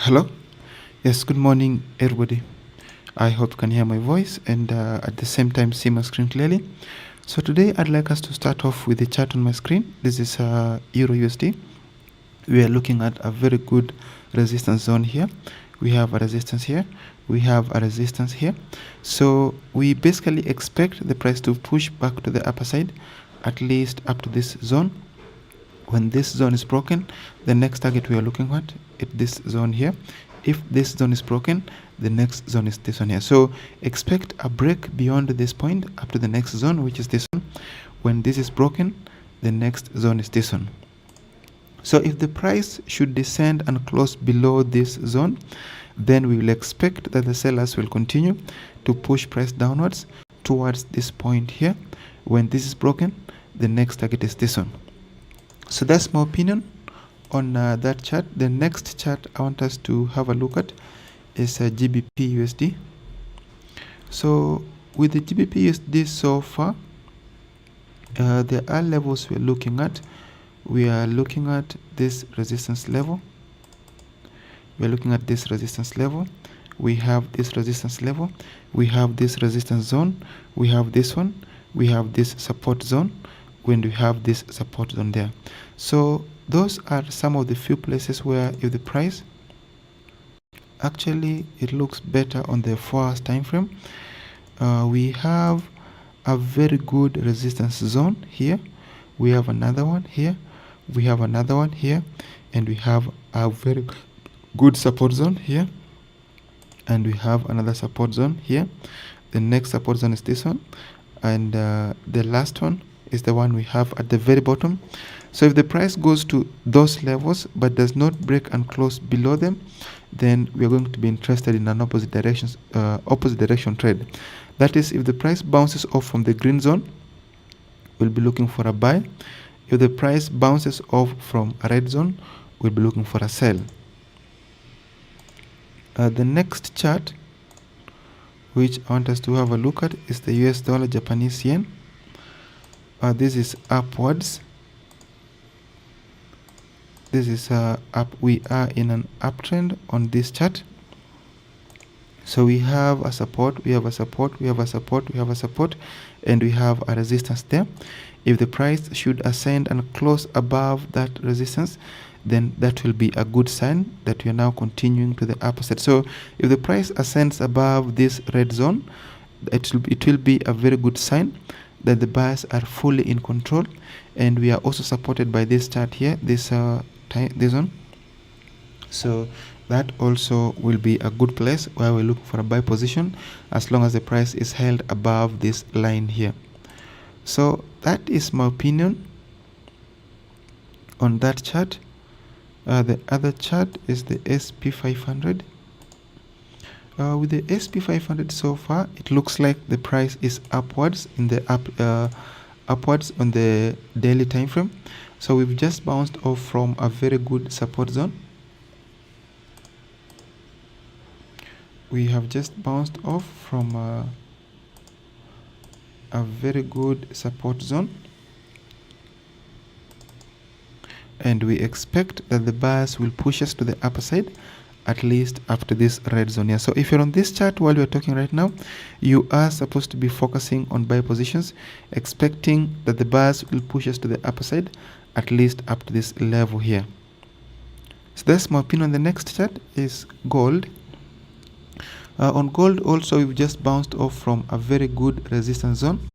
Hello. Yes, good morning, everybody. I hope you can hear my voice and at the same time see my screen clearly. So today I'd like us to start off with the chart on my screen. This is Euro USD. We are looking at a very good resistance zone here. We have a resistance here. We have a resistance here. So we basically expect the price to push back to the upper side, at least up to this zone. When this zone is broken, the next target we are looking at is this zone here. If this zone is broken, the next zone is this one here. So expect a break beyond this point up to the next zone, which is this one. When this is broken, the next zone is this one. So if the price should descend and close below this zone, then we will expect that the sellers will continue to push price downwards towards this point here. When this is broken, the next target is this one. So that's my opinion on that chart. The next chart I want us to have a look at is GBP USD. So with the GBP USD so far, there are levels we're looking at. We are looking at this resistance level. We're looking at this resistance level. We have this resistance level. We have this resistance zone. We have this one. We have this support zone. When we have this support zone there. So those are some of the few places where if the price actually it looks better on the 4 hours time frame. We have a very good resistance zone here. We have another one here. We have another one here, and we have a very good support zone here, and we have another support zone here. The next support zone is this one, and the last one is the one we have at the very bottom. So if the price goes to those levels but does not break and close below them, then we are going to be interested in an opposite direction trade. That is, if the price bounces off from the green zone, we'll be looking for a buy. If the price bounces off from a red zone, we'll be looking for a sell. The next chart which I want us to have a look at is the US dollar Japanese yen. This is upwards. This is up. We are in an uptrend on this chart. So we have a support, we have a support, we have a support, we have a support, and we have a resistance there. If the price should ascend and close above that resistance, then that will be a good sign that we are now continuing to the upper side. So if the price ascends above this red zone, it will be a very good sign that the buyers are fully in control, and we are also supported by this chart here, this one. So that also will be a good place where we look for a buy position as long as the price is held above this line here. So that is my opinion on that chart. The other chart is the SP500. With the SP500 so far, it looks like the price is upwards in the upwards on the daily time frame. So we've just bounced off from a very good support zone. We have just bounced off from a very good support zone, and we expect that the buyers will push us to the upper side, at least after this red zone here. So if you're on this chart while we're talking right now, you are supposed to be focusing on buy positions, expecting that the buyers will push us to the upper side, at least up to this level here. So that's my opinion. The next chart is gold. On gold also, we've just bounced off from a very good resistance zone.